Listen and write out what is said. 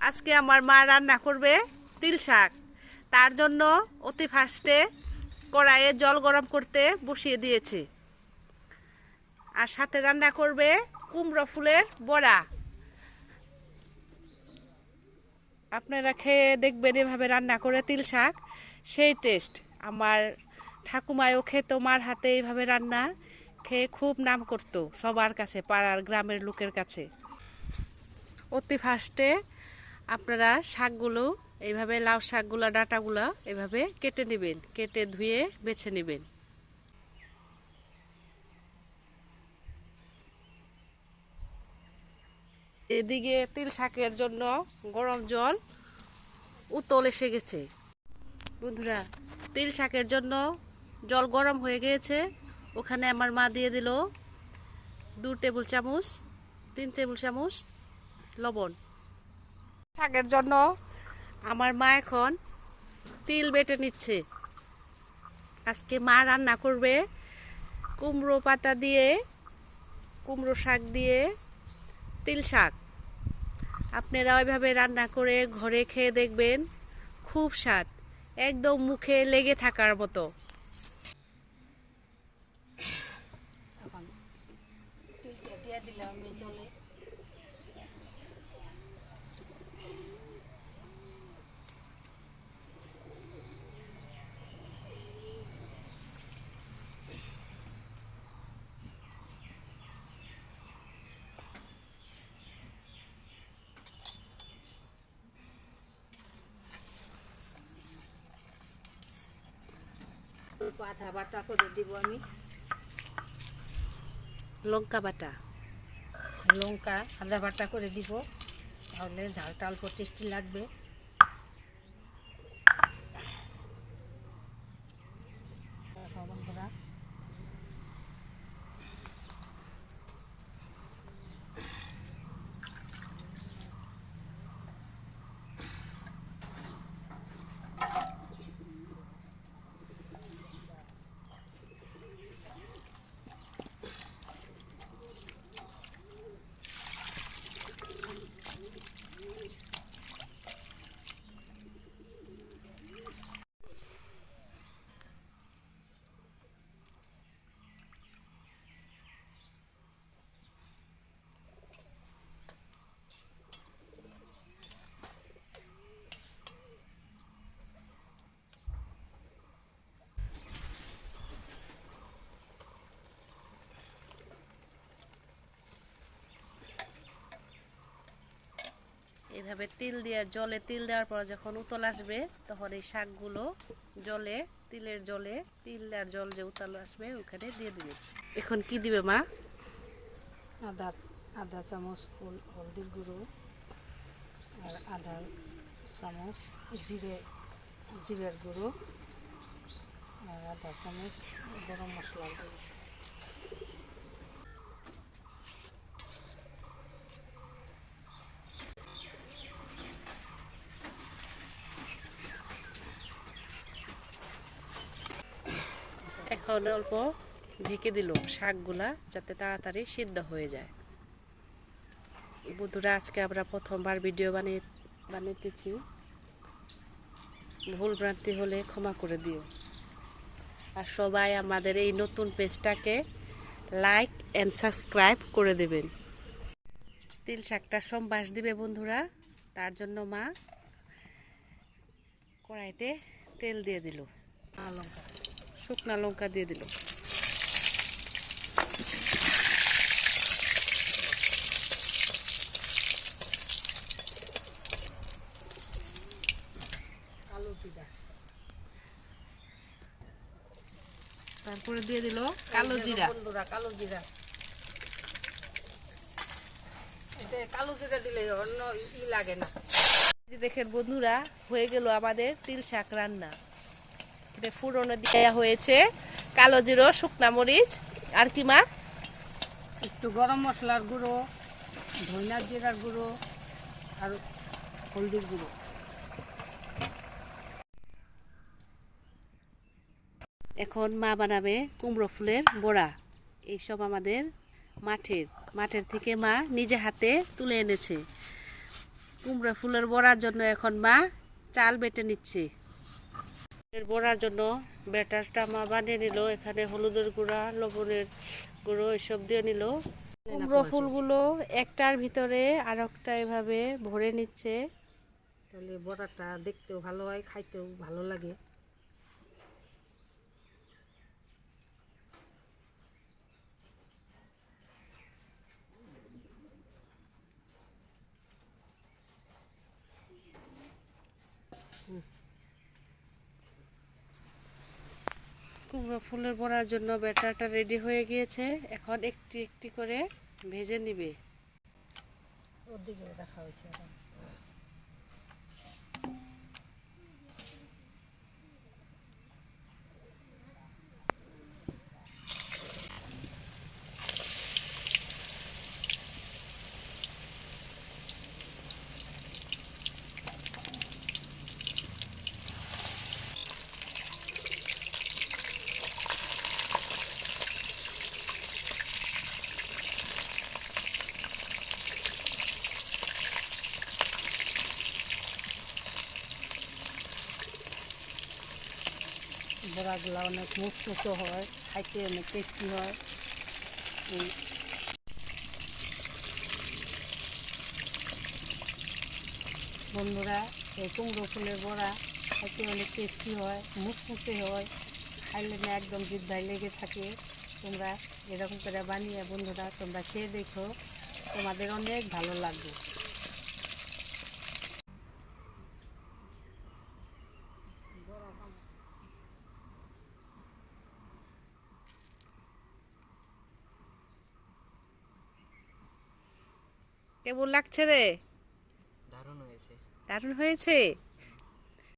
আজকে আমার মা রান্না করবে তিল শাক। তার জন্য অতি ফার্স্টে কড়াইয়ে জল গরম করতে বসিয়ে দিয়েছে। আর সাথে রান্না করবে কুমড়ো ফুলের বড়া। আপনারা খেয়ে দেখবেন এভাবে রান্না করে তিল শাক, সেই টেস্ট। আমার ঠাকুমায়ও খেত মার হাতে এইভাবে রান্না, খেয়ে খুব নাম করতো সবার কাছে, পাড়ার গ্রামের লোকের কাছে। অতি ফার্স্টে আপনারা শাকগুলো এইভাবে, লাউ শাকগুলো ডাঁটাগুলো এভাবে কেটে নেবেন, কেটে ধুয়ে বেছে নেবেন। এদিকে তিল শাকের জন্য গরম জল উতল এসে গেছে। বন্ধুরা, তিল শাকের জন্য জল গরম হয়ে গিয়েছে। ওখানে আমার মা দিয়ে দিল 2 টেবিল চামচ 3 টেবিল চামচ লবণ। শাকের জন্য আমার মা এখন তিল বেটে নিচ্ছে। আজকে মা রান্না করবে কুমড়ো পাতা দিয়ে, কুমড়ো শাক দিয়ে তিল শাক। আপনারা ওইভাবে রান্না করে ঘরে খেয়ে দেখবেন, খুব স্বাদ, একদম মুখে লেগে থাকার মতো। আধা বাটা করে দিব আমি, লঙ্কা বাটা, লঙ্কা আধা বাটা করে দিব, তাহলে ঝালটা অল্প টেস্টি লাগবে। বন্ধুরা, এভাবে তিল দেওয়ার, জলে তিল দেওয়ার পর যখন উতল আসবে, তখন এই শাকগুলো জলে, তিলের জলে, তিল আর জল যে উতল আসবে ওখানে দিয়ে দিবে। এখন কি দিবে মা? আধা চামচ হলদির গুঁড়ো, আর আধা চামচ জিরের গুঁড়ো, আর আধা চামচ গরম মশলার গুঁড়ো। এখন অল্প ঢেকে দিল শাকগুলা, যাতে তাড়াতাড়ি সিদ্ধ হয়ে যায়। বন্ধুরা, আজকে আমরা প্রথমবার ভিডিও বানাইতেছি, ভুল ভ্রান্তি হলে ক্ষমা করে দিও। আর সবাই আমাদের এই নতুন পেজটাকে লাইক অ্যান্ড সাবস্ক্রাইব করে দেবেন। তিল শাকটা সম্বাস দিবে বন্ধুরা, তার জন্য মা কড়াইতে তেল দিয়ে দিল, শুকনা লঙ্কা দিয়ে দিল। তারপরে দিয়ে দিল কালো জিরা। বন্ধুরা, কালো জিরা, এটা কালো জিরা দিলে অন্য লাগে না। দেখেন বন্ধুরা, হয়ে গেল আমাদের তিল শাক রান্না। এটা ফুরনো দেওয়া হয়েছে কালো জিরা, শুকনা মরিচ, আর কি মা, একটু গরম মশলার গুঁড়ো, ধনিয়া জিরার গুঁড়ো, আর হলদির গুঁড়ো। এখন মা বানাবে কুমড়ো ফুলের বড়া। এইসব আমাদের মাঠের থেকে মা নিজে হাতে তুলে এনেছে। কুমড়া ফুলের বড়ার জন্য এখন মা চাল বেটে নিচ্ছে। এর বড়ার জন্য ব্যাটারটা মা বানিয়ে নিল। এখানে হলুদের গুঁড়া, লবণের গুঁড়ো এসব দিয়ে নিল। কুমড়ো ফুলগুলো একটার ভিতরে আর একটা এভাবে ভরে নিচ্ছে। তাহলে বড়াটা দেখতেও ভালো হয়, খাইতেও ভালো লাগে। কুমড়ো ফুলের বড়ার জন্য ব্যাটারটা রেডি হয়ে গিয়েছে। এখন একটি একটি করে ভেজে নিবে। ওদিকেও রাখা হয়েছে এখন। বড়াগুলো অনেক মুচমুচো হয়, খাইতে অনেক টেস্টি হয়। বন্ধুরা, এই কুমড়ো ফুলের বড়া খাইতে অনেক টেস্টি হয়, মুচমুচে হয়, খাইলে না একদম জিহ্বায় লেগে থাকে। তোমরা এরকম করে বানিয়ে বন্ধুরা তোমরা খেয়ে দেখো, তোমাদের অনেক ভালো লাগবে। কেমন লাগছে রে? দারুণ হয়েছে। দারুণ হয়েছে।